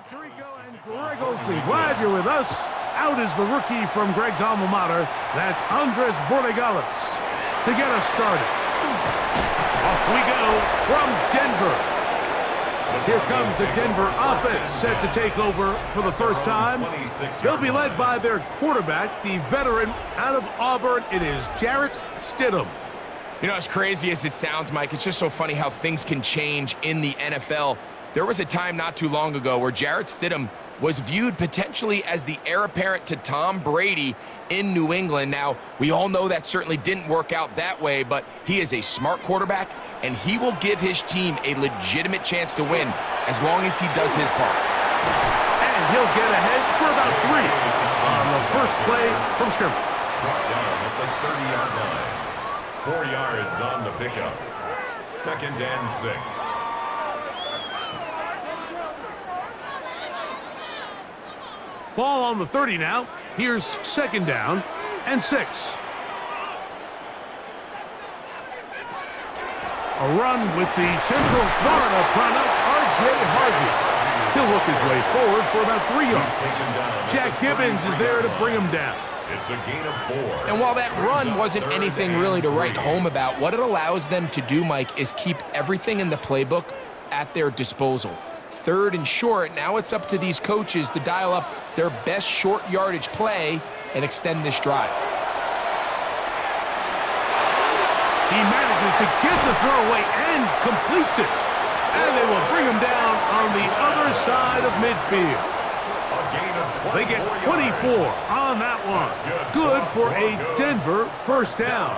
Tirico and Greg Olsen, glad you're with us. Out is the rookie from Greg's alma mater. That's Andres Borregales to get us started. Off we go from Denver. Here comes the Denver offense set to take over for the first time. They'll be led by their quarterback, the veteran out of Auburn. It is Jarrett Stidham. You know, as crazy as it sounds, Mike, it's just so funny how things can change in the NFL. There was a time not too long ago where Jarrett Stidham was viewed potentially as the heir apparent to Tom Brady in New England. Now, we all know that certainly didn't work out that way, but he is a smart quarterback, and he will give his team a legitimate chance to win as long as he does his part. And he'll get ahead for about 3 on the first play from scrimmage. Brought down at the 30-yard line. 4 yards on the pickup. 2nd and 6. Ball on the 30 now. Here's 2nd down and 6. A run with the Central Florida product, R.J. Harvey. He'll work his way forward for about 3 yards. Jack Gibbons is there to bring him down. It's a gain of 4. And while that run wasn't anything really to write home about, what it allows them to do, Mike, is keep everything in the playbook at their disposal. 3rd and short, now it's up to these coaches to dial up their best short yardage play and extend this drive. He manages to get the throw away and completes it. And they will bring him down on the other side of midfield. They get 24 on that one. Good for a Denver first down.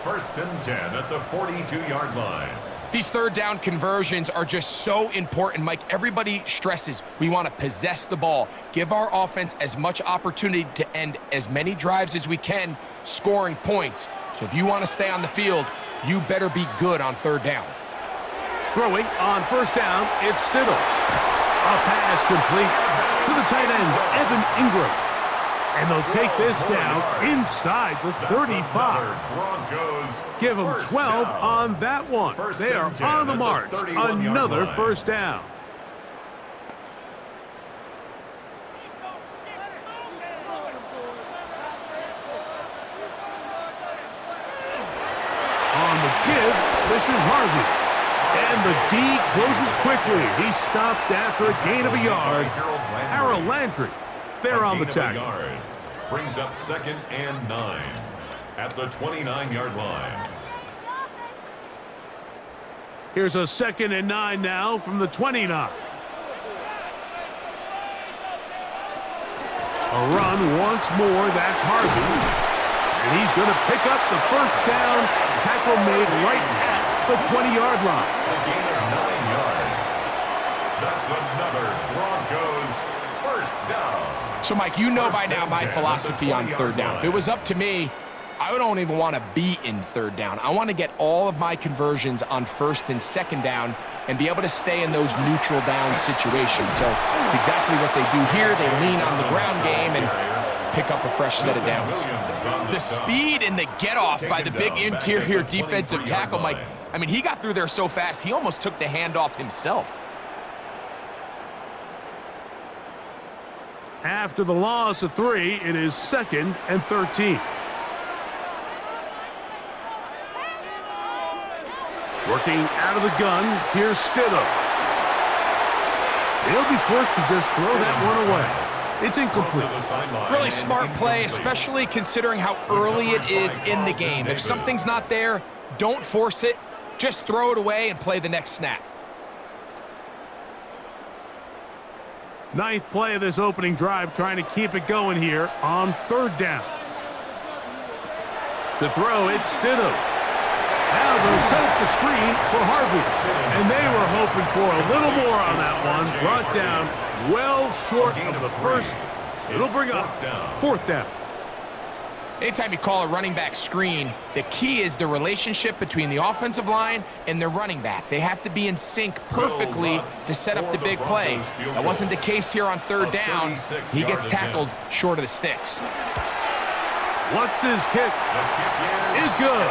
1st and 10 at the 42-yard line. These 3rd down conversions are just so important, Mike. Everybody stresses we want to possess the ball, give our offense as much opportunity to end as many drives as we can, scoring points. So if you want to stay on the field, you better be good on 3rd down. Throwing on 1st down, it's Stidham. A pass complete to the tight end, Evan Ingram. And they'll take this down inside the 35. Give them 12 on that one. They are on the march. Another first down. On the give, this is Harvey. And the D closes quickly. He stopped after a gain of a yard. Harold Landry. They're on the tackle. Brings up 2nd and 9 at the 29-yard line. Here's a 2nd and 9 now from the 29. A run once more. That's Harvey. And he's going to pick up the first down. Tackle made right at the 20-yard line. A gain of 9 yards. That's another Broncos first down. So, Mike, you know by now my philosophy on 3rd down. If it was up to me, I don't even want to be in 3rd down. I want to get all of my conversions on 1st and 2nd down and be able to stay in those neutral down situations. So it's exactly what they do here. They lean on the ground game and pick up a fresh set of downs. The speed and the get-off by the big interior defensive tackle, Mike, I mean, he got through there so fast, he almost took the handoff himself. After the loss of 3, it is 2nd and 13. Working out of the gun, here's Stidham. He'll be forced to just throw that one away. It's incomplete. Really smart play, especially considering how early it is in the game. If something's not there, don't force it. Just throw it away and play the next snap. 9th play of this opening drive, trying to keep it going here on 3rd down. To throw, it's Stidham. Now they'll set up the screen for Harvey. And they were hoping for a little more on that one. Brought down well short of the first. It'll bring up 4th down. Anytime you call a running back screen, the key is the relationship between the offensive line and the running back. They have to be in sync perfectly to set up the big play. That wasn't the case here on 3rd down. He gets tackled short of the sticks. What's his kick? Is good.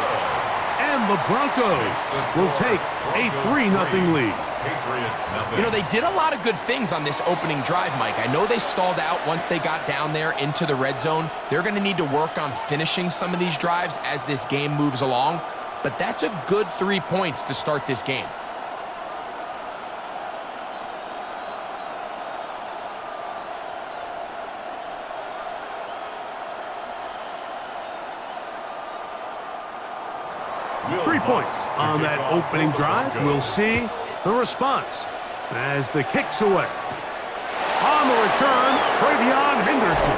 And the Broncos will take a 3-0 lead. Patriots nothing. You know, they did a lot of good things on this opening drive, Mike. I know they stalled out once they got down there into the red zone. They're going to need to work on finishing some of these drives as this game moves along. But that's a good 3 points to start this game. Will 3 Bucks points to on kick that off opening the drive. Broncos. We'll see the response as the kick's away. On the return, Travion Henderson.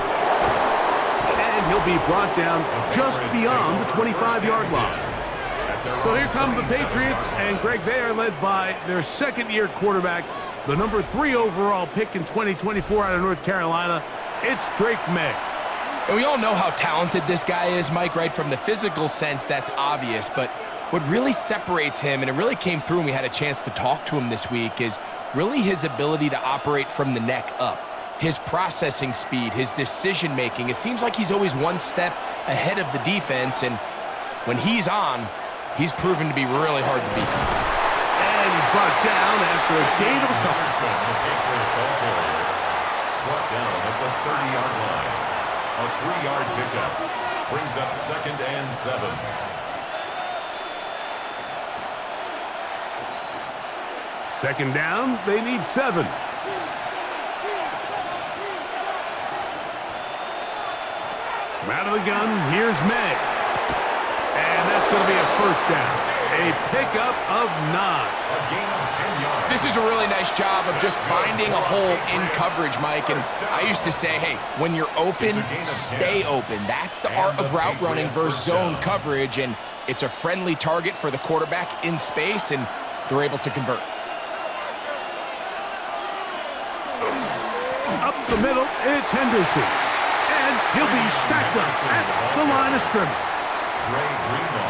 And he'll be brought down just beyond the 25-yard line. So here come the Patriots, and Greg, they are led by their second-year quarterback, the number 3 overall pick in 2024 out of North Carolina. It's Drake May. And we all know how talented this guy is, Mike, right? From the physical sense, that's obvious. But what really separates him, and it really came through when we had a chance to talk to him this week, is really his ability to operate from the neck up. His processing speed, his decision-making. It seems like he's always one step ahead of the defense, and when he's on, he's proven to be really hard to beat. And he's brought down after a gain of a couple. Henderson, the Patriot ball carrier, brought down at the 30-yard line. A 3-yard pickup brings up 2nd and 7. Second down, they need 7. From out of the gun, here's May. And that's going to be a first down. A pickup of 9. A gain of 10 yards. This is a really nice job of just finding a hole in coverage, Mike. And I used to say, hey, when you're open, stay open. That's the art of route running versus zone coverage. And it's a friendly target for the quarterback in space, and they're able to convert. Up the middle, it's Henderson. And he'll be stacked up at the line of scrimmage.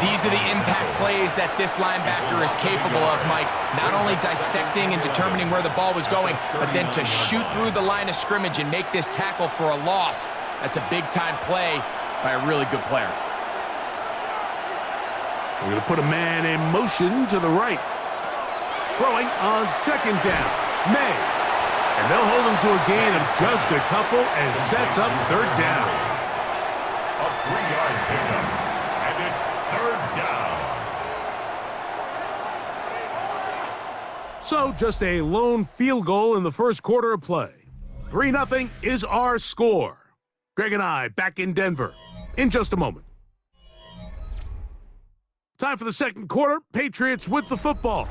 These are the impact plays that this linebacker is capable of, Mike. Not only dissecting and determining where the ball was going, but then to shoot through the line of scrimmage and make this tackle for a loss. That's a big-time play by a really good player. We're going to put a man in motion to the right. Throwing on second down, May. And they'll hold him to a gain of just a couple and sets up third down. A 3-yard pickup. And it's third down. So just a lone field goal in the first quarter of play. 3-0 is our score. Greg and I back in Denver in just a moment. Time for the second quarter. Patriots with the football.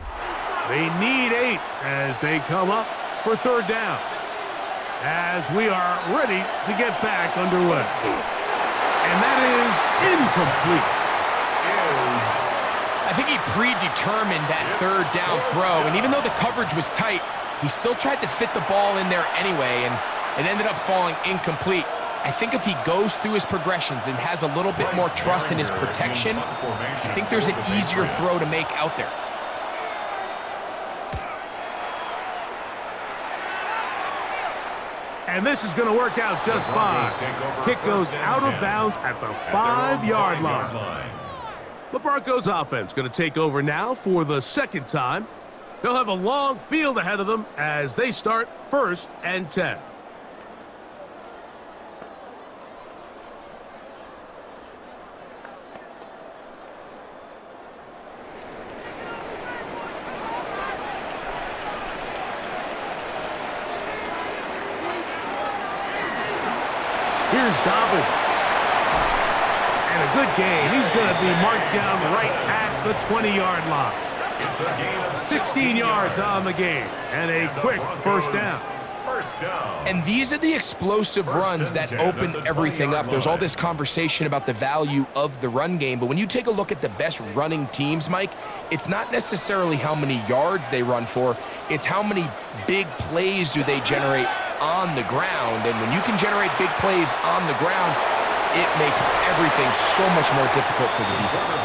They need 8 as they come up for third down. As we are ready to get back underway. And that is incomplete. I think he predetermined that third down throw, and even though the coverage was tight, he still tried to fit the ball in there anyway, and it ended up falling incomplete. I think if he goes through his progressions and has a little bit more trust in his protection, I think there's an easier throw to make out there. And this is going to work out just fine. Kick goes out of bounds at the 5-yard line. The Broncos offense going to take over now for the second time. They'll have a long field ahead of them as they start 1st and 10. Here's Dobbins. And a good gain. He's going to be marked down right at the 20-yard line. It's a gain of 16 yards on the game. And a quick first down. First down. And these are the explosive runs that open everything up. There's all this conversation about the value of the run game, but when you take a look at the best running teams, Mike, it's not necessarily how many yards they run for, it's how many big plays do they generate on the ground. And when you can generate big plays on the ground, it makes everything so much more difficult for the defense.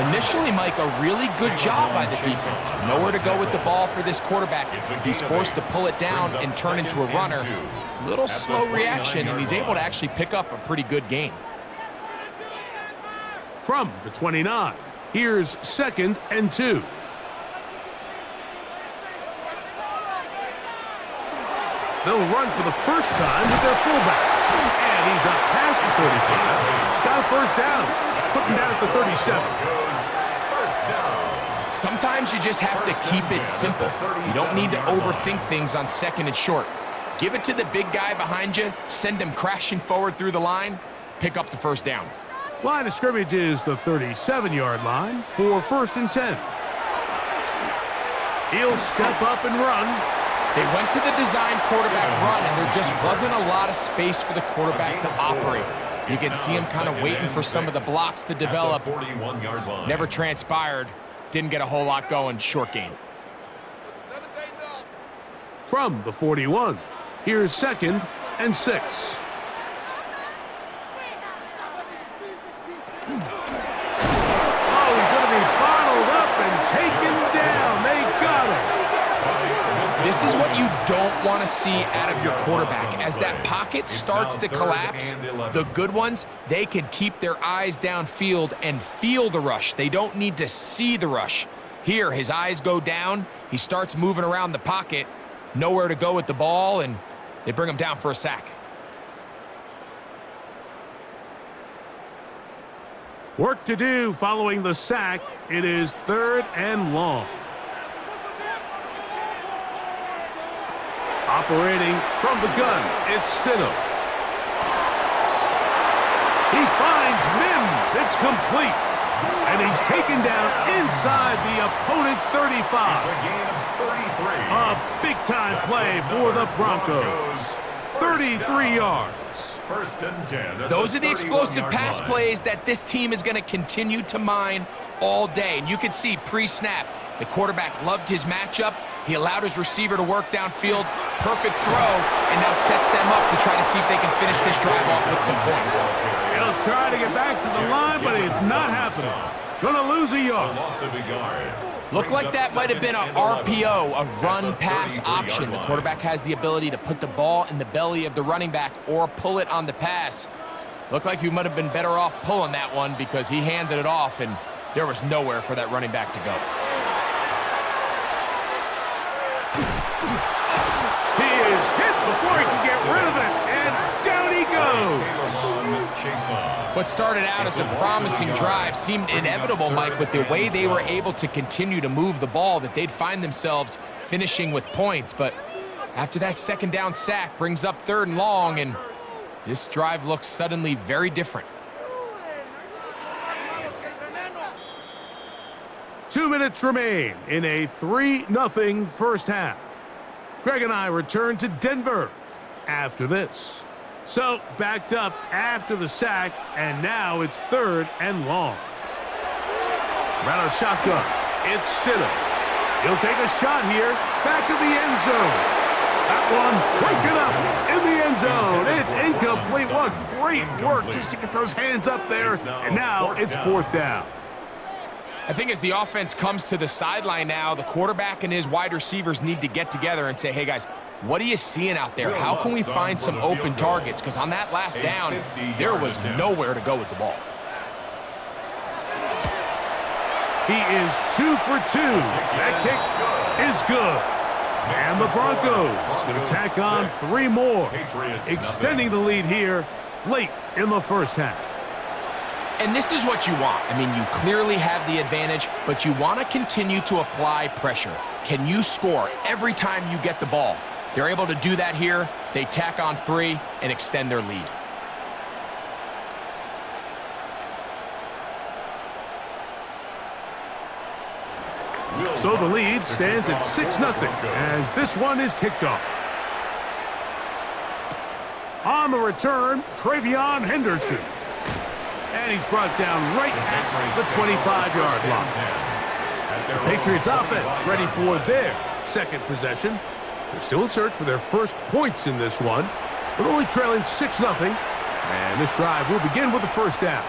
Initially, Mike, a really good job by the defense. Nowhere to go with the ball for this quarterback. He's forced to pull it down and turn into a runner. Little slow reaction, and he's able to actually pick up a pretty good gain. From the 29, here's 2nd and 2. They'll run for the first time with their fullback. And he's up past the 35. Got a first down. Putting down at the 37. Sometimes you just have to keep it simple. You don't need to overthink things on second and short. Give it to the big guy behind you, send him crashing forward through the line, pick up the first down. Line of scrimmage is the 37-yard line for 1st and 10. He'll step up and run. They went to the design quarterback run, and there just wasn't a lot of space for the quarterback to operate. You can see him kind of waiting for some of the blocks to develop. Never transpired. Didn't get a whole lot going. Short gain. From the 41, here's 2nd and 6. Oh, he's going to be bottled up and taken down. They got him. This is what you don't want to see out of your quarterback. As that pocket starts to collapse, the good ones, they can keep their eyes downfield and feel the rush. They don't need to see the rush. Here, his eyes go down. He starts moving around the pocket. Nowhere to go with the ball, and they bring him down for a sack. Work to do following the sack. It is 3rd and long. Operating from the gun, it's Stidham. He finds Mims. It's complete. And he's taken down inside the opponent's 35. A big-time play for the Broncos. 33 yards. 1st and 10. Those are the explosive pass plays that this team is going to continue to mine all day. And you can see pre-snap, the quarterback loved his matchup. He allowed his receiver to work downfield. Perfect throw, and now sets them up to try to see if they can finish this drive off with some points. He'll try to get back to the line, but it's not happening. Gonna lose a yard. Looked like that might have been a RPO, a run-pass option. The quarterback has the ability to put the ball in the belly of the running back or pull it on the pass. Looked like he might have been better off pulling that one because he handed it off, and there was nowhere for that running back to go. He is hit before he can get rid of it, and down he goes. What started out as a promising drive seemed inevitable, Mike, with the way they were able to continue to move the ball, that they'd find themselves finishing with points. But after that 2nd down sack brings up 3rd and long, and this drive looks suddenly very different. 2 minutes remain in a 3-0 first half. Greg and I return to Denver after this. So, backed up after the sack, and now it's 3rd and long. Around a shotgun, it's Stidham. He'll take a shot here, back of the end zone. That one's breaking up in the end zone. It's incomplete. What great work just to get those hands up there, and now it's 4th down. I think as the offense comes to the sideline now, the quarterback and his wide receivers need to get together and say, hey, guys, what are you seeing out there? How can we find some open targets? Because on that last down, there was nowhere to go with the ball. He is 2 for 2. That kick is good. And the Broncos going to tack on 3 more, extending the lead here late in the first half. And this is what you want. I mean, you clearly have the advantage, but you want to continue to apply pressure. Can you score every time you get the ball? They're able to do that here. They tack on 3 and extend their lead. So the lead stands at 6-0 as this one is kicked off. On the return, Travion Henderson. And he's brought down right at the 25-yard line. The Patriots offense ready for their 2nd possession. They're still in search for their first points in this one, but only trailing 6-0. And this drive will begin with the first down.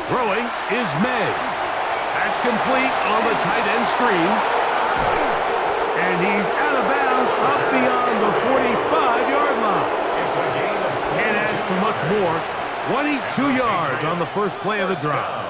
Throwing is May. That's complete on the tight end screen. And he's out of bounds up beyond the 45-yard line. It's a gain of 22 And as for much more, 22 yards on the first play of the drive.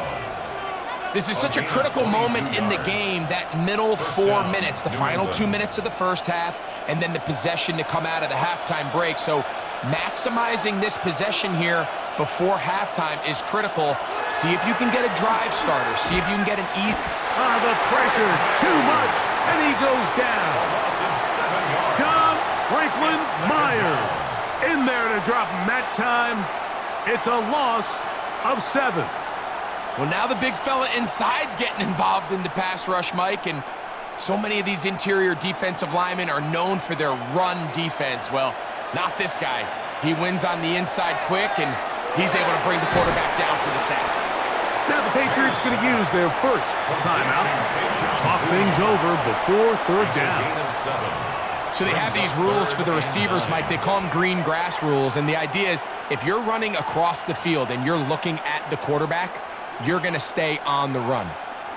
This is such a critical moment in the game, that middle 4 minutes, the final 2 minutes of the first half, and then the possession to come out of the halftime break. So maximizing this possession here before halftime is critical. See if you can get a drive starter. See if you can get an easy... The pressure, too much, and he goes down. John Franklin Myers in there to drop him that time. It's a loss of 7. Well, now the big fella inside's getting involved in the pass rush, Mike, and so many of these interior defensive linemen are known for their run defense. Well, not this guy. He wins on the inside quick, and he's able to bring the quarterback down for the sack. Now the Patriots going to use their first timeout. Talk things over before third down. So they have these rules for the receivers, Mike. They call them green grass rules, and the idea is if you're running across the field and you're looking at the quarterback, you're going to stay on the run.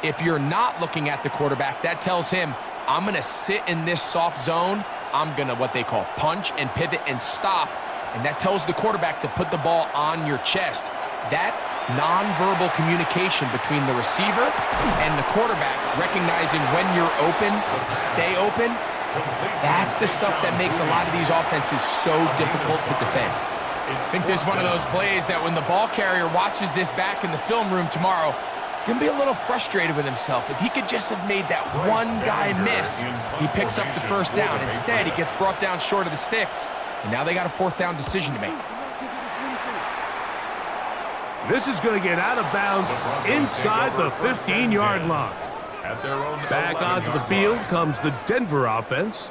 If you're not looking at the quarterback, that tells him, I'm going to sit in this soft zone. I'm going to what they call punch and pivot and stop. And that tells the quarterback to put the ball on your chest. That nonverbal communication between the receiver and the quarterback, recognizing when you're open, stay open, that's the stuff that makes a lot of these offenses so difficult to defend. I think there's one of those plays that when the ball carrier watches this back in the film room tomorrow, he's going to be a little frustrated with himself. If he could just have made that one guy miss, he picks up the first down. Instead, he gets brought down short of the sticks, and now they got a fourth down decision to make. This is going to get out of bounds inside the 15-yard line. Back onto the field comes the Denver offense.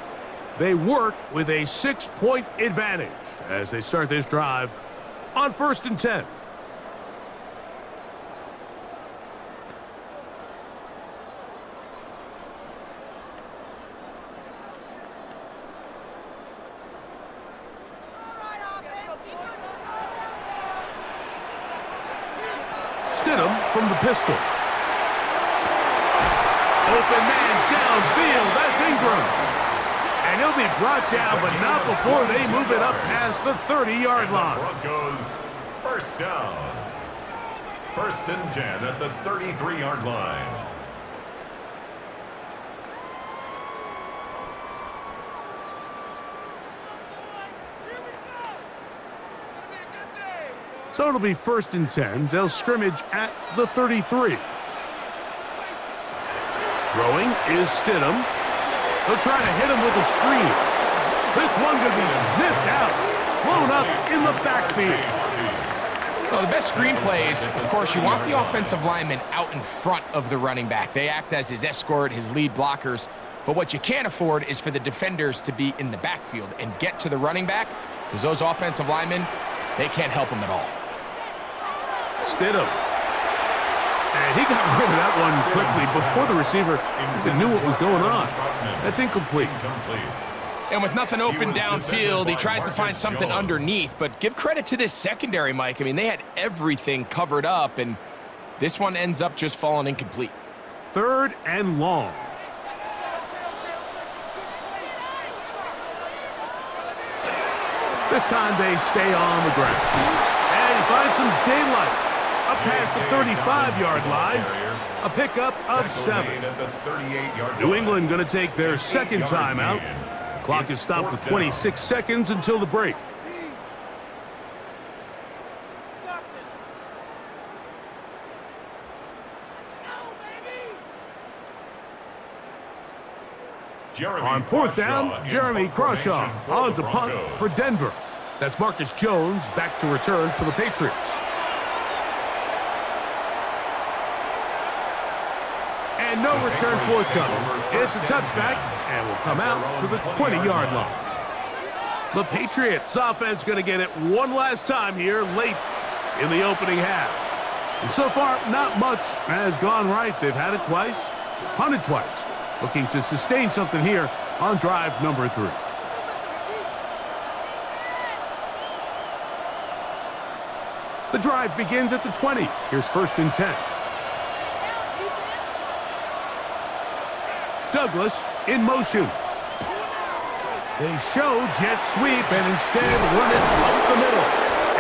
They work with a 6-point advantage as they start this drive on 1st and 10. Stidham from the pistol. Open man downfield. That's Ingram. And he'll be brought down, but not before they move it up past the 30-yard line. Broncos first down. 1st and 10 at the 33-yard line. So it'll be 1st and 10. They'll scrimmage at the 33. Throwing is Stidham. They'll try to hit him with a screen. This one could be sniffed out, blown up in the backfield. Well, the best screen plays, of course, you want the offensive lineman out in front of the running back. They act as his escort, his lead blockers. But what you can't afford is for the defenders to be in the backfield and get to the running back, because those offensive linemen, they can't help him at all. Stidham. And he got rid of that one quickly before the receiver even knew what was going on. That's incomplete. And with nothing open downfield, he tries to find something underneath. But give credit to this secondary, Mike. I mean, they had everything covered up, and this one ends up just falling incomplete. 3rd and long. This time they stay on the ground. And he finds some daylight. Up past the 35-yard line, a pickup of 7. New England going to take their second timeout. Clock is stopped with 26 seconds until the break. On 4th down, Jeremy Crawshaw on to punt for Denver. That's Marcus Jones back to return for the Patriots. And no return forthcoming. It's a touchback and will come out to the 20-yard line. The Patriots offense going to get it one last time here late in the opening half. And so far, not much has gone right. They've had it twice, punted twice. Looking to sustain something here on drive number 3. The drive begins at the 20. Here's 1st and 10. Douglas in motion. They show jet sweep and instead run it up the middle.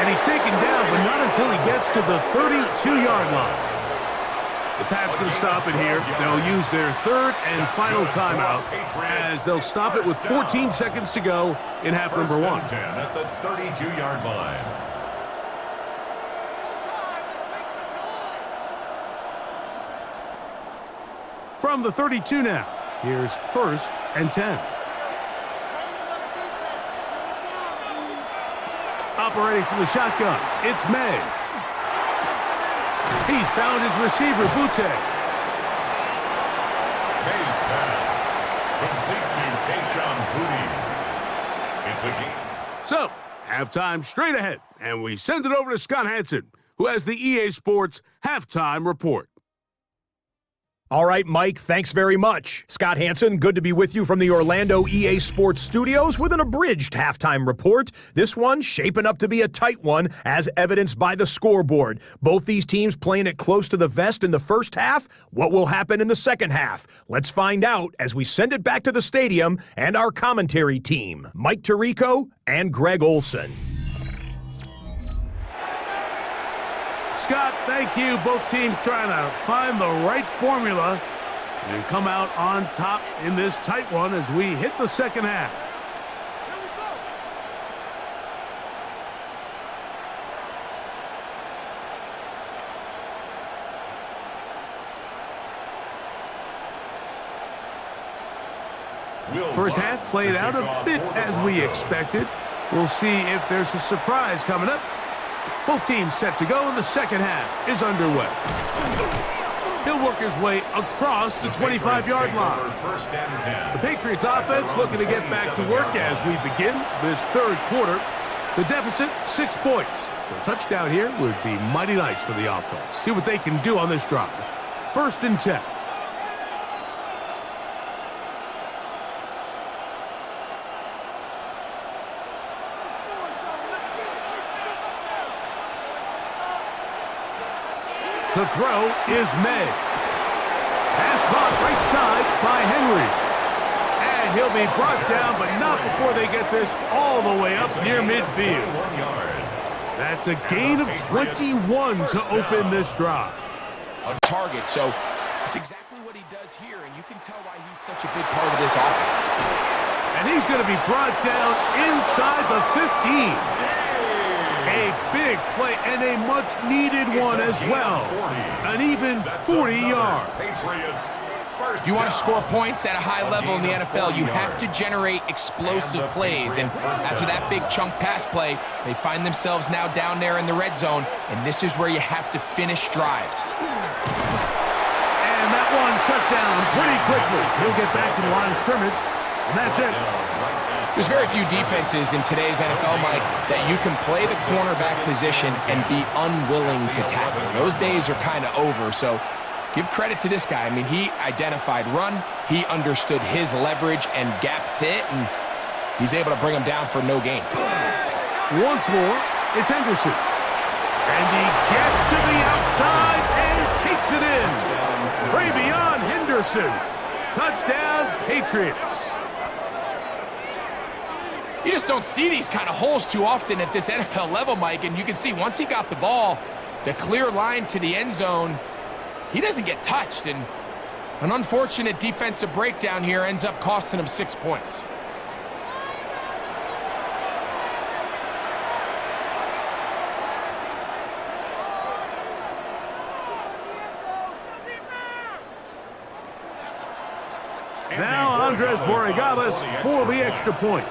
And he's taken down, but not until he gets to the 32-yard line. The Pats going to stop it here. They'll use their third and final timeout as they'll stop it with 14 seconds to go in half number one. 10 at the 32-yard line. From the 32 now, here's 1st and 10. Operating from the shotgun, it's May. He's found his receiver, Butte. May's pass. Complete to Kayshawn Boutte. It's a game. So, halftime straight ahead, and we send it over to Scott Hanson, who has the EA Sports Halftime Report. All right, Mike, thanks very much. Scott Hanson, good to be with you from the Orlando EA Sports Studios with an abridged halftime report. This one shaping up to be a tight one, as evidenced by the scoreboard. Both these teams playing it close to the vest in the first half. What will happen in the second half? Let's find out as we send it back to the stadium and our commentary team, Mike Tirico and Greg Olson. Scott, thank you. Both teams trying to find the right formula and come out on top in this tight one as we hit the second half. First half played out a bit as we expected. We'll see if there's a surprise coming up. Both teams set to go, and the second half is underway. He'll work his way across the 25-yard line. The Patriots offense looking to get back to work as we begin this third quarter. The deficit, 6 points. A touchdown here would be mighty nice for the offense. See what they can do on this drive. 1st and 10. To throw is May. Pass caught right side by Henry. And he'll be brought down, but not before they get this all the way up near midfield. That's a gain of 21 to open this drive. A target, so it's exactly what he does here, and you can tell why he's such a big part of this offense. And he's going to be brought down inside the 15. A big play and a much-needed one as well. An even 40 yards. If you want to score points at a high level in the NFL, you have to generate explosive plays. And after that big chunk pass play, they find themselves now down there in the red zone, and this is where you have to finish drives. And that one shut down pretty quickly. He'll get back to the line of scrimmage, and that's it. There's very few defenses in today's NFL, Mike, that you can play the cornerback position and be unwilling to tackle. Those days are kind of over, so give credit to this guy. I mean, he identified run, he understood his leverage and gap fit, and he's able to bring him down for no gain. Once more, it's Henderson. And he gets to the outside and takes it in. Travion Henderson. Touchdown, Patriots. You just don't see these kind of holes too often at this NFL level, Mike, and you can see once he got the ball, the clear line to the end zone, he doesn't get touched, and an unfortunate defensive breakdown here ends up costing him 6 points. Now Andres Borregales for the extra point.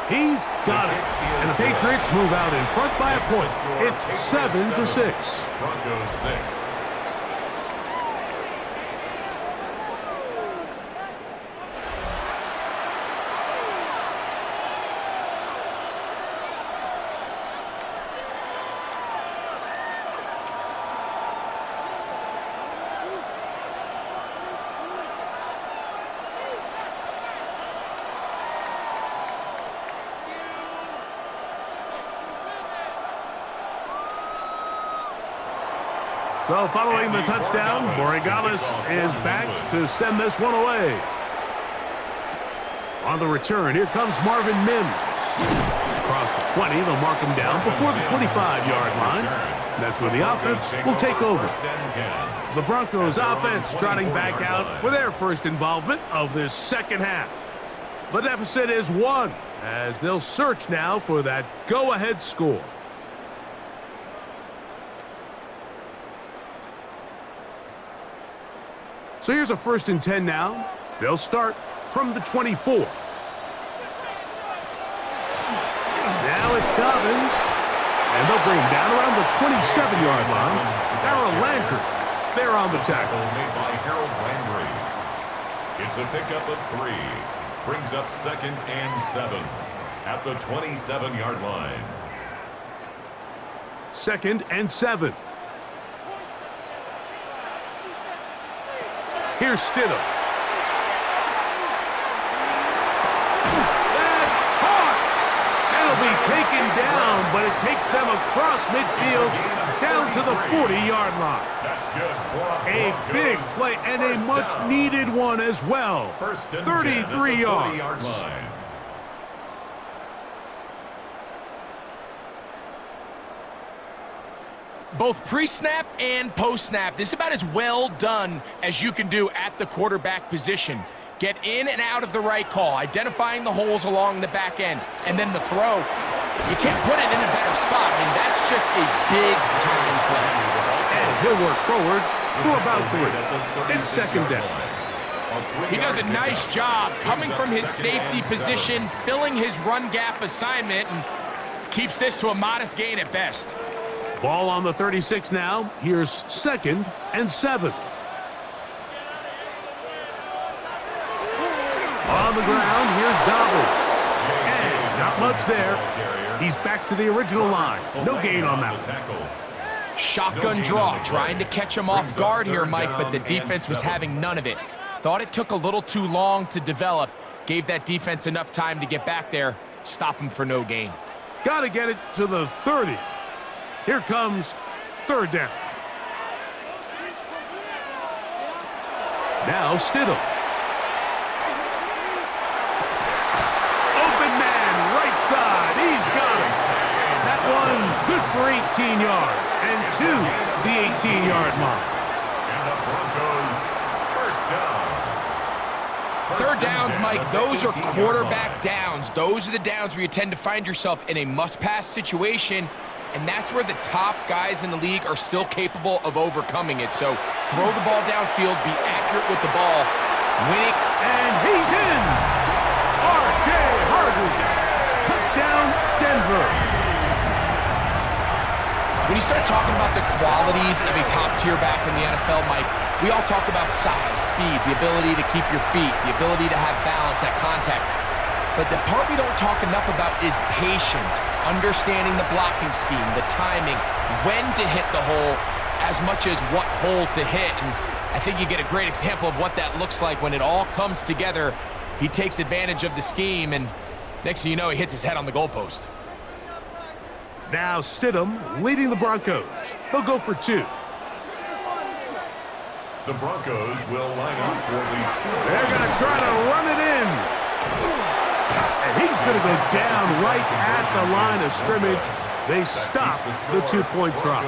He's got it. And the Patriots move out in front by a point. It's 7-6. Broncos 6. So following the touchdown, Borregales is back to send this one away. On the return, here comes Marvin Mims. Across the 20, they'll mark him down before the 25-yard line. That's where the offense will take over. The Broncos offense trotting back out for their first involvement of this second half. The deficit is 1, as they'll search now for that go-ahead score. So here's a 1st and 10 now. They'll start from the 24. Now it's Dobbins, and they'll bring him down around the 27-yard line. Darrell Landry, they're on the tackle. Made by Harold Landry. It's a pickup of 3. Brings up 2nd and 7 at the 27-yard line. 2nd and 7. Here's Stidham. That's caught! It'll be taken down, but it takes them across midfield down to the 40-yard line. That's good. A big play and a much-needed one as well. 33 yards. Line. Both pre-snap and post-snap, this is about as well done as you can do at the quarterback position. Get in and out of the right call, identifying the holes along the back end, and then the throw. You can't put it in a better spot. I mean, that's just a big-time play. And he'll work forward for about 3. It's 2nd down. He does a nice job coming from his safety position, filling his run gap assignment, and keeps this to a modest gain at best. Ball on the 36 now. Here's 2nd and 7. On the ground, here's Dobbins. And not much there. He's back to the original line. No gain on that one. Shotgun draw, trying to catch him off guard here, Mike, but the defense was having none of it. Thought it took a little too long to develop. Gave that defense enough time to get back there. Stop him for no gain. Got to get it to the 30. Here comes 3rd down. Now Stidham. Open man, right side. He's got it. That one good for 18 yards and to the 18-yard line. And the Broncos first down. 3rd downs, Mike, those are quarterback downs. Those are the downs where you tend to find yourself in a must-pass situation. And that's where the top guys in the league are still capable of overcoming it. So throw the ball downfield, be accurate with the ball, win it. And he's in! R.J. Hargrave. Touchdown, Denver. When you start talking about the qualities of a top-tier back in the NFL, Mike, we all talk about size, speed, the ability to keep your feet, the ability to have balance at contact. But the part we don't talk enough about is patience, understanding the blocking scheme, the timing, when to hit the hole, as much as what hole to hit. And I think you get a great example of what that looks like when it all comes together. He takes advantage of the scheme, and next thing you know, he hits his head on the goalpost. Now Stidham leading the Broncos. He'll go for 2. The Broncos will line up for the 2. They're going to try to run it in. And he's going to go down right at the line of scrimmage. They stop the 2-point try.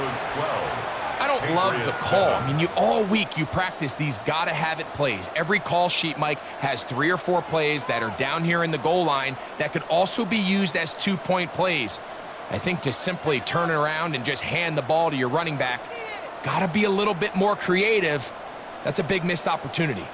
I don't love the call. I mean, all week you practice these gotta-have-it plays. Every call sheet, Mike, has 3 or 4 plays that are down here in the goal line that could also be used as 2-point plays. I think to simply turn it around and just hand the ball to your running back, gotta be a little bit more creative. That's a big missed opportunity.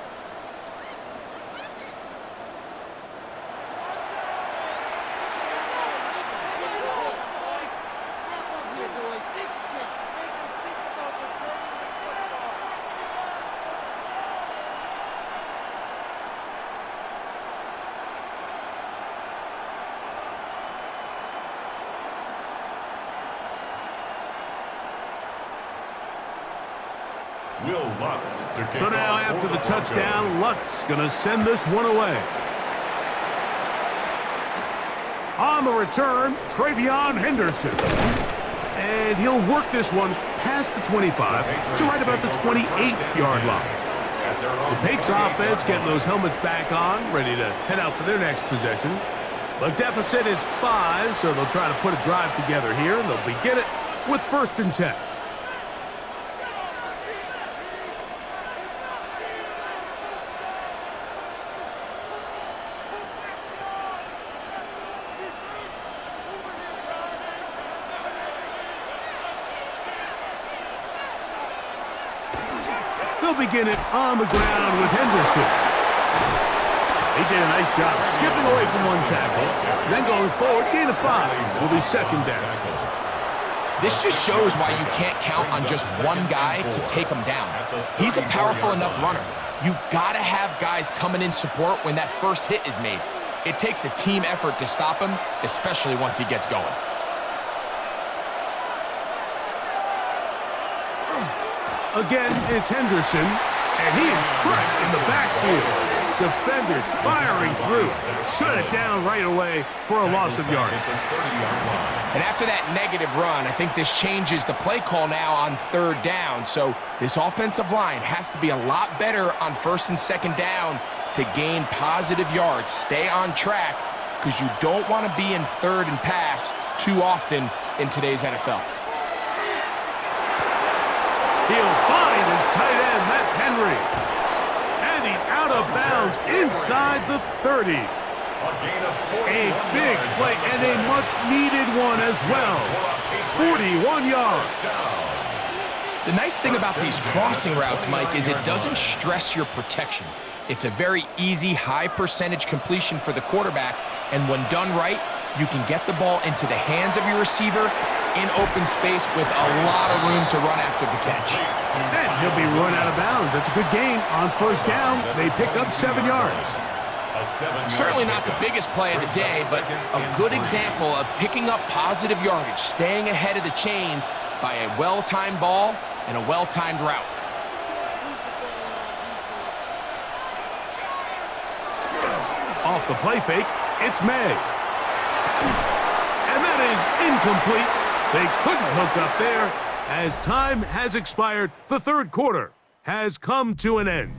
So now after the touchdown, Lutz going to send this one away. On the return, Travion Henderson. And he'll work this one past the 25 to right about the 28-yard line. The Patriots offense getting those helmets back on, ready to head out for their next possession. The deficit is 5, so they'll try to put a drive together here, and they'll begin it with 1st and 10. They'll begin it on the ground with Henderson. He did a nice job skipping away from one tackle, then going forward, gain of 5. Will be 2nd down. This just shows why you can't count on just one guy to take him down. He's a powerful enough runner. You gotta have guys coming in support when that first hit is made. It takes a team effort to stop him, especially once he gets going. Again, it's Henderson, and he is crushed in the backfield. Defenders firing through. Shut it down right away for a loss of yardage. And after that negative run, I think this changes the play call now on 3rd down. So this offensive line has to be a lot better on 1st and 2nd down to gain positive yards. Stay on track because you don't want to be in 3rd and pass too often in today's NFL. He'll find his tight end. That's Henry. And he's out of bounds inside the 30. A big play and a much-needed one as well. 41 yards. The nice thing about these crossing routes, Mike, is it doesn't stress your protection. It's a very easy, high-percentage completion for the quarterback, and when done right, you can get the ball into the hands of your receiver in open space with a lot of room to run after the catch. Then he'll be run out of bounds. That's a good gain on 1st down. They pick up 7 yards. Certainly not the biggest play of the day, but a good example of picking up positive yardage, staying ahead of the chains by a well-timed ball and a well-timed route. Off the play fake, it's May. And that is incomplete. They couldn't hook up there. As time has expired, the 3rd quarter has come to an end.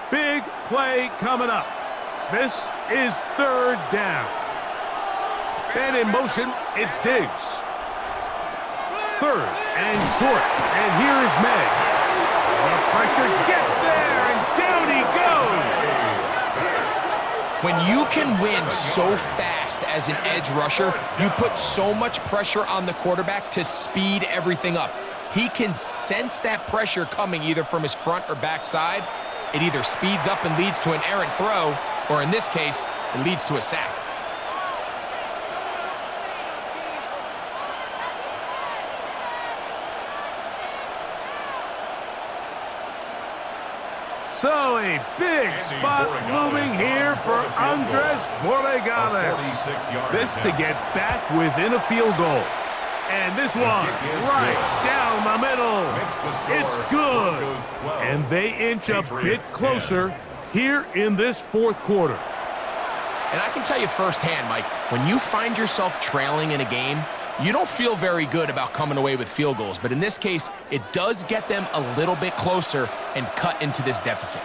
Big play coming up. This is 3rd down. And in motion, it's Diggs. 3rd and short. And here is May. The pressure gets there, and down he goes. When you can win so fast as an edge rusher, you put so much pressure on the quarterback to speed everything up. He can sense that pressure coming either from his front or back side. It either speeds up and leads to an errant throw, or in this case, it leads to a sack. So a big spot looming here for Andres Borregales. This to get back within a field goal. And this one right down the middle. It's good. And they inch a bit closer here in this 4th quarter. And I can tell you firsthand, Mike, when you find yourself trailing in a game, you don't feel very good about coming away with field goals. But in this case, it does get them a little bit closer and cut into this deficit.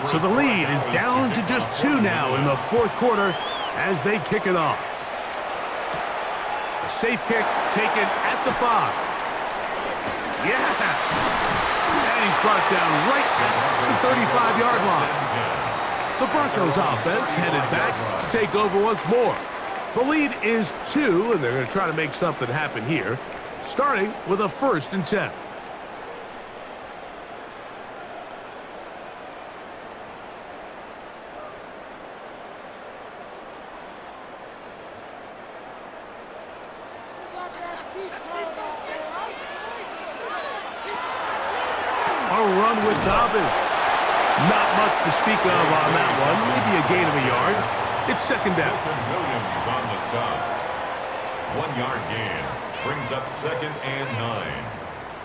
So the lead is down to just 2 now in the 4th quarter as they kick it off. A safe kick taken at the 5. Yeah! And he's brought down right at the 35-yard line. The Broncos offense headed back to take over once more. The lead is 2, and they're going to try to make something happen here, starting with a 1st and 10. A run with Dobbins. Not much to speak of on that one. Maybe a gain of a yard. It's 2nd down. Williams on the stop. 1-yard gain brings up 2nd and 9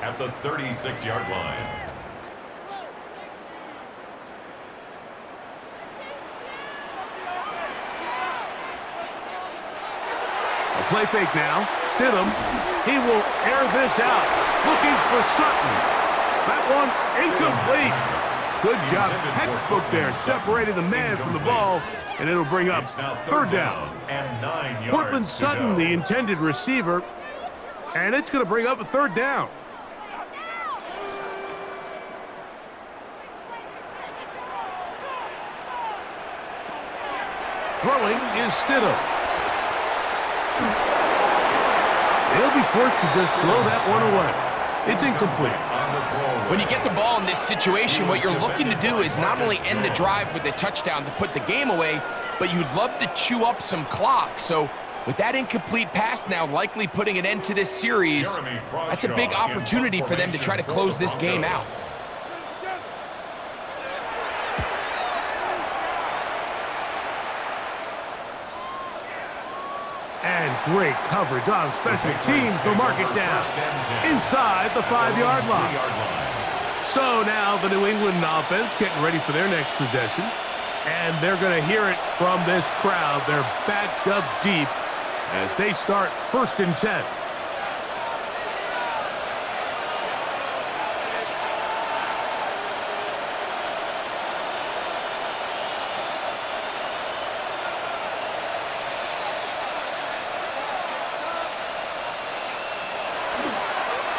at the 36-yard line. A play fake now. Stidham. He will air this out. Looking for Sutton. That one incomplete. Good job. Textbook there, separating the man from the ball, and it'll bring up 3rd down. And 9 yards. Cortland Sutton, the intended receiver, and it's going to bring up a 3rd down. Throwing is Stidham. He'll be forced to just throw that one away. It's incomplete. When you get the ball in this situation, what you're looking to do is not only end the drive with a touchdown to put the game away, but you'd love to chew up some clock. So with that incomplete pass now likely putting an end to this series, that's a big opportunity for them to try to close this game out. And great coverage on special teams. They'll mark it down inside the 5-yard line. So now the New England offense getting ready for their next possession. And they're going to hear it from this crowd. They're backed up deep as they start 1st and 10.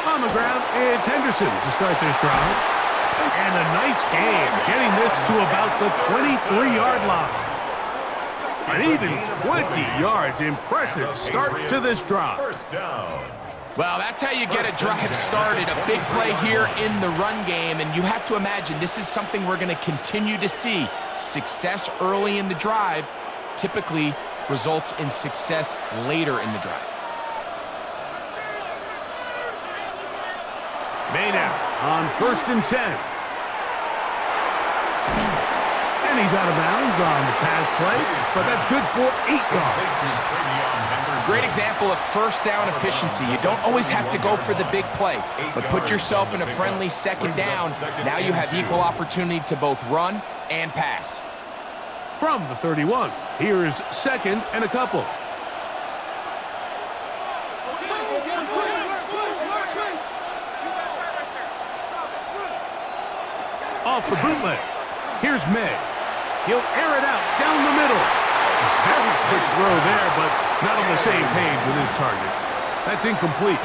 On the ground, it's Henderson to start this drive. And a nice game, getting this to about the 23-yard line. An even 20 yards. Impressive start to this drive. 1st down. Well, that's how you get a drive started. A big play here in the run game, and you have to imagine this is something we're going to continue to see. Success early in the drive typically results in success later in the drive. Maynard on 1st and 10. And he's out of bounds on the pass play, but that's good for 8 yards. Great example of 1st down efficiency. You don't always have to go for the big play, but put yourself in a friendly 2nd down. Now you have equal opportunity to both run and pass. From the 31, here's 2nd and a couple. Off the bootleg. Here's May. He'll air it out down the middle. A very quick throw there, but not on the same page with his target. That's incomplete.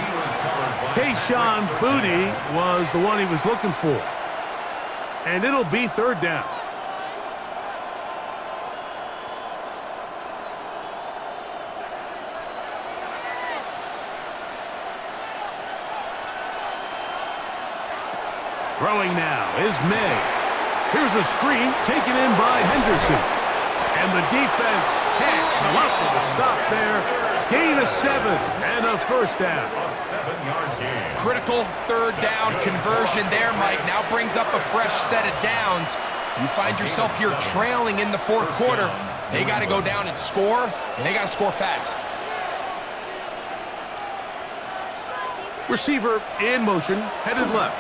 Kayshon Boutte was the one he was looking for. And it'll be 3rd down. Throwing now is May. Here's a screen taken in by Henderson. And the defense can't come up with a stop there. Gain of 7 and a 1st down. A 7-yard gain. Critical 3rd down conversion there, Mike. Now brings up a fresh set of downs. You find yourself here trailing in the 4th quarter. They got to go down and score, and they got to score fast. Receiver in motion, headed left.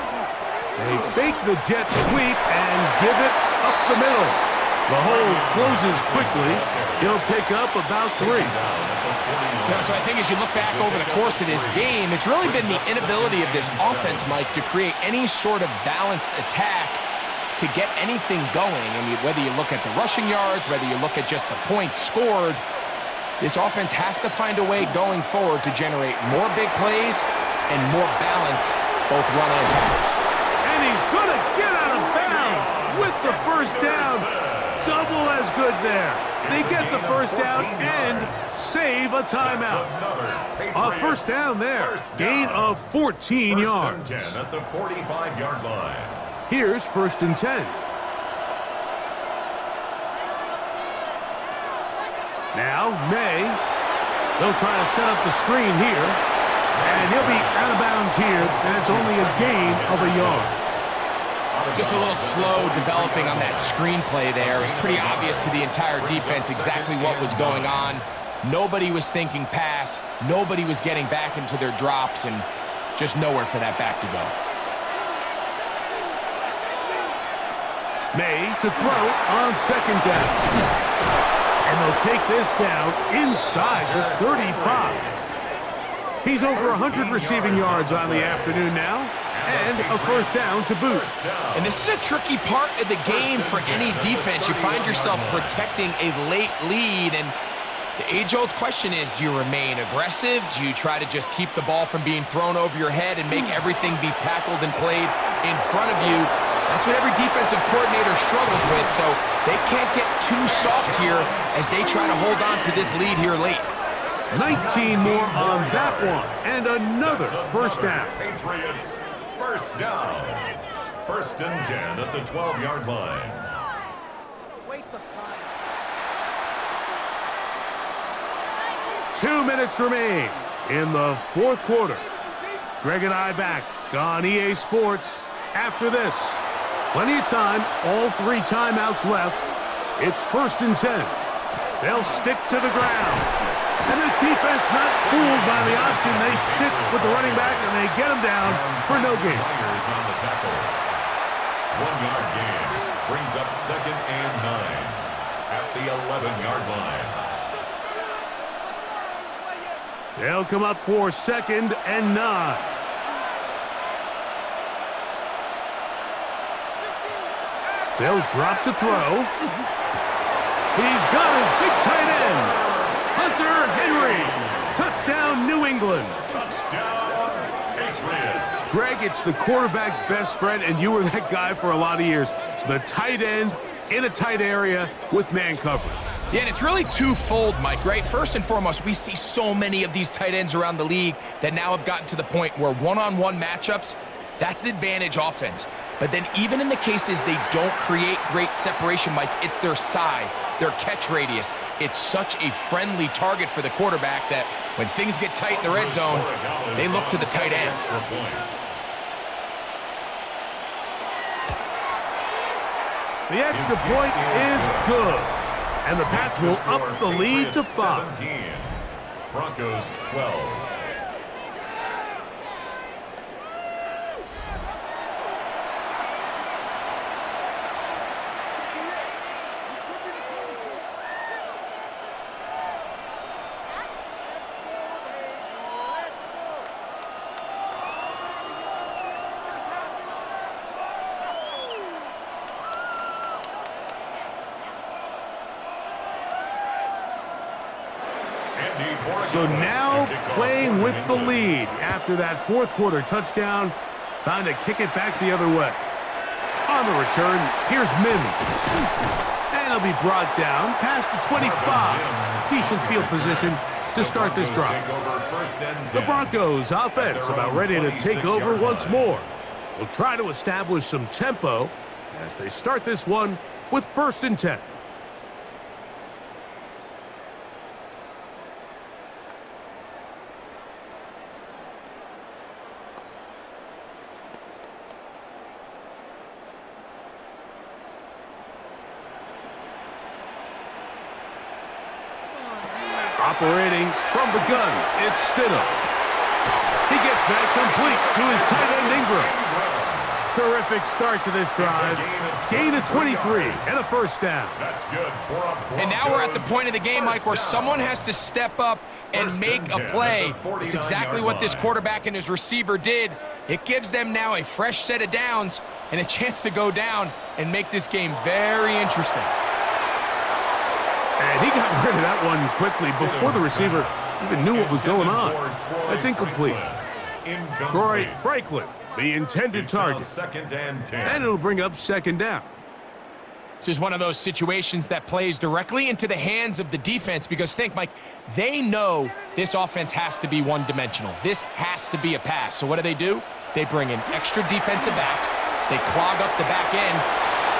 They fake the jet sweep and give it up the middle. The hole closes quickly. He'll pick up about 3. Yeah, so I think as you look back over the course of this game, it's really been the inability of this offense, Mike, to create any sort of balanced attack to get anything going. I mean, whether you look at the rushing yards, whether you look at just the points scored, this offense has to find a way going forward to generate more big plays and more balance, both run and pass. And he's going to get out of bounds with the 1st down. double as good there. They get the first down and save a timeout. A first down there. Gain of 14 yards. First and 10 at the 45-yard line. Here's first and 10. Now, May. They'll try to set up the screen here. And he'll be out of bounds here, and it's only a gain of a yard. Just a little slow developing on that screenplay there. It was pretty obvious to the entire defense exactly what was going on. Nobody was thinking pass. Nobody was getting back into their drops, and just nowhere for that back to go. May to throw on second down. And they'll take this down inside the 35. He's over 100 receiving yards on the afternoon now. And a first down to boot. And this is a tricky part of the game for any defense. You find yourself protecting a late lead, and the age-old question is, do you remain aggressive? Do you try to just keep the ball from being thrown over your head and make everything be tackled and played in front of you? That's what every defensive coordinator struggles with, so they can't get too soft here as they try to hold on to this lead here late. 19 more on that one, and another first down. Patriots, first down. First and 10 at the 12-yard line. Waste of time. 2 minutes remain in the fourth quarter. Greg and I back on EA Sports after this. Plenty of time, all 3 timeouts left. It's first and 10. They'll stick to the ground. And this defense not fooled by the option. They stick with the running back, and they get him down for no gain. On the tackle. 1-yard gain brings up second and 9 at the 11-yard line. They'll come up for second and 9. They'll drop to throw. He's got his big tight end, Hunter Henry. Touchdown, New England. Touchdown, Patriots. Greg, it's the quarterback's best friend, and you were that guy for a lot of years. The tight end in a tight area with man coverage. Yeah, and it's really twofold, Mike, right? First and foremost, we see so many of these tight ends around the league that now have gotten to the point where one-on-one matchups, that's advantage offense. But then even in the cases they don't create great separation, Mike, it's their size, their catch radius. It's such a friendly target for the quarterback that when things get tight in the red zone, they look to the tight end. The extra point is good. And the Pats will up the lead to 5. 17. Broncos 12. So now playing with the lead after that fourth quarter touchdown. Time to kick it back the other way. On the return, here's Mims. And he'll be brought down past the 25. Decent field position to start this drive. The Broncos offense about ready to take over once more. Will try to establish some tempo as they start this one with first and 10. Operating from the gun, it's Stidham. He gets that complete to his tight end Ingram. Terrific start to this drive. Gain of 23 and a first down. That's good. And now we're at the point of the game, Mike, where someone has to step up and make a play. It's exactly what this quarterback and his receiver did. It gives them now a fresh set of downs and a chance to go down and make this game very interesting. And he got rid of that one quickly before the receiver even knew what was going on. That's incomplete. Troy Franklin, the intended target. Second and 10. And it'll bring up second down. This is one of those situations that plays directly into the hands of the defense because think, Mike, they know this offense has to be one-dimensional. This has to be a pass. So what do? They bring in extra defensive backs. They clog up the back end.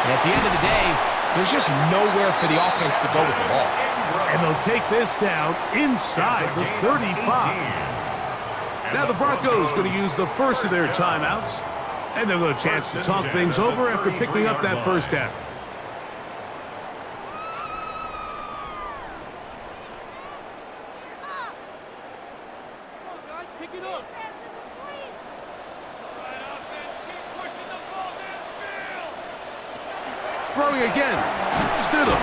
And at the end of the day, there's just nowhere for the offense to go with the ball. And they'll take this down inside the 35. Now the Broncos going to use the first of their timeouts. And they'll get a chance to talk things over after picking up that first down. Throwing again. Stidham.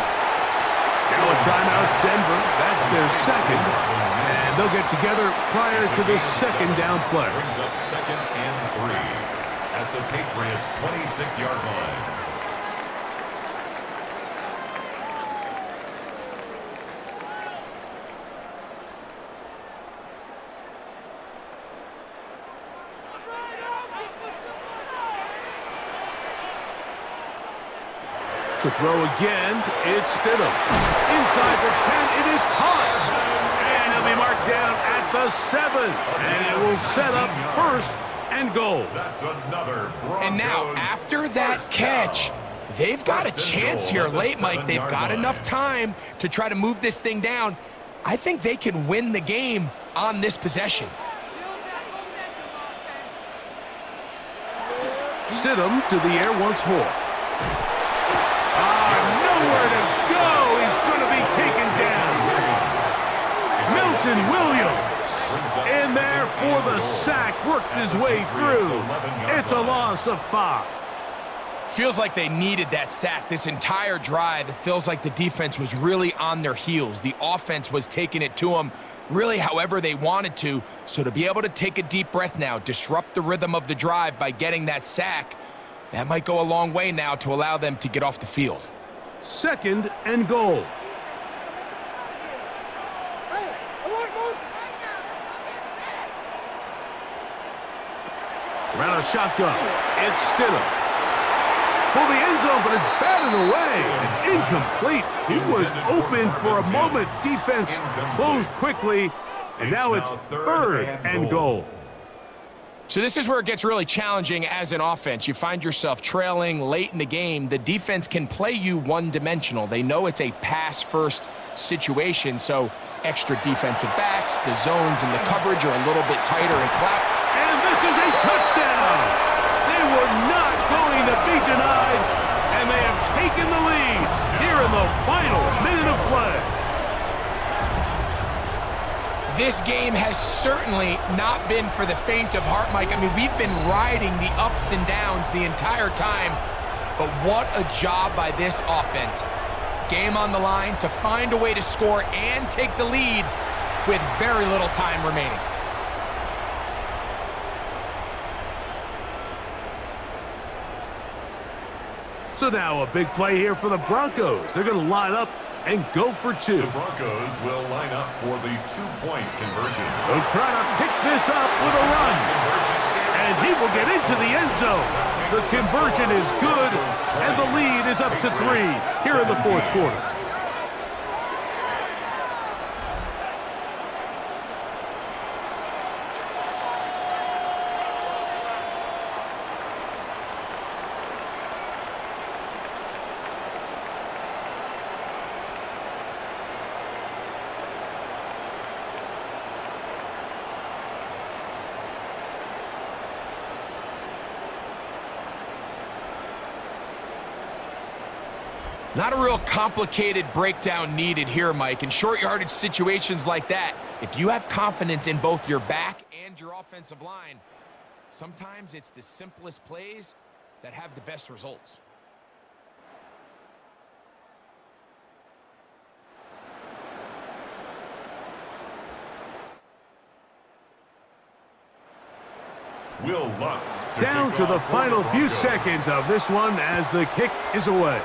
Now a timeout, Denver. That's their second. And they'll get together prior to the second down play. Brings up 2nd and 3 at the Patriots' 26-yard line. To throw again, it's Stidham. Inside the 10, it is caught. And he'll be marked down at the 7. And it will set up 1st and goal. That's another Broncos. And now, after that catch, they've got a chance here late, Mike. They've got enough time to try to move this thing down. I think they can win the game on this possession. Stidham to the air once more. Nowhere to go. He's going to be taken down. Milton Williams in there for the sack. Worked his way through. It's a loss of 5. Feels like they needed that sack this entire drive. It feels like the defense was really on their heels. The offense was taking it to them really however they wanted to. So to be able to take a deep breath now, disrupt the rhythm of the drive by getting that sack, that might go a long way now to allow them to get off the field. 2nd and goal. Around a shotgun. It's Stidham. For the end zone, but it's batted away. Incomplete. He was open for a moment. Defense closed quickly. And now it's 3rd and goal. So this is where it gets really challenging as an offense. You find yourself trailing late in the game. The defense can play you one-dimensional. They know it's a pass-first situation, so extra defensive backs, the zones and the coverage are a little bit tighter and clap. And this is a touchdown! They were not going to be denied, and they have taken the lead here in the final minute of play. This game has certainly not been for the faint of heart, Mike. I mean, we've been riding the ups and downs the entire time, but what a job by this offense. Game on the line to find a way to score and take the lead with very little time remaining. So now a big play here for the Broncos. They're going to line up and go for 2. The Broncos will line up for the 2-point conversion. They'll try to pick this up with a run. And he will get into the end zone. The conversion is good, and the lead is up to 3 here in the 4th quarter. Not a real complicated breakdown needed here, Mike. In short yardage situations like that, if you have confidence in both your back and your offensive line, sometimes it's the simplest plays that have the best results. Will Lutz Down to the final few seconds of this one as the kick is away.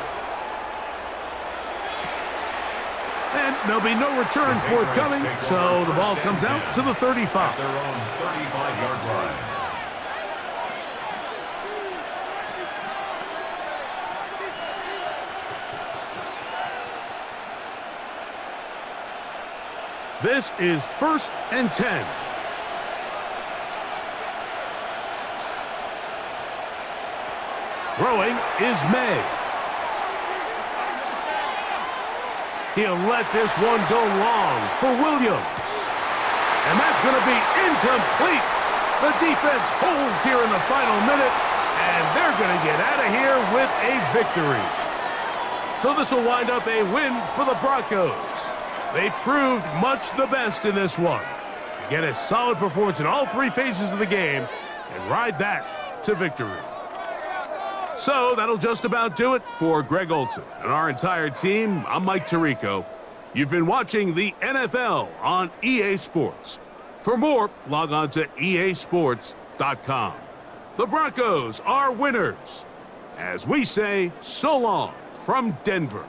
And there'll be no return forthcoming, so the ball comes out to the 35. Their own 35-yard line. This is 1st and 10. Throwing is May. He'll let this one go long for Williams. And that's going to be incomplete. The defense holds here in the final minute, and they're going to get out of here with a victory. So this will wind up a win for the Broncos. They proved much the best in this one. Get a solid performance in all three phases of the game and ride that to victory. So that'll just about do it for Greg Olson and our entire team. I'm Mike Tirico. You've been watching the NFL on EA Sports. For more, log on to easports.com. The Broncos are winners. As we say, so long from Denver.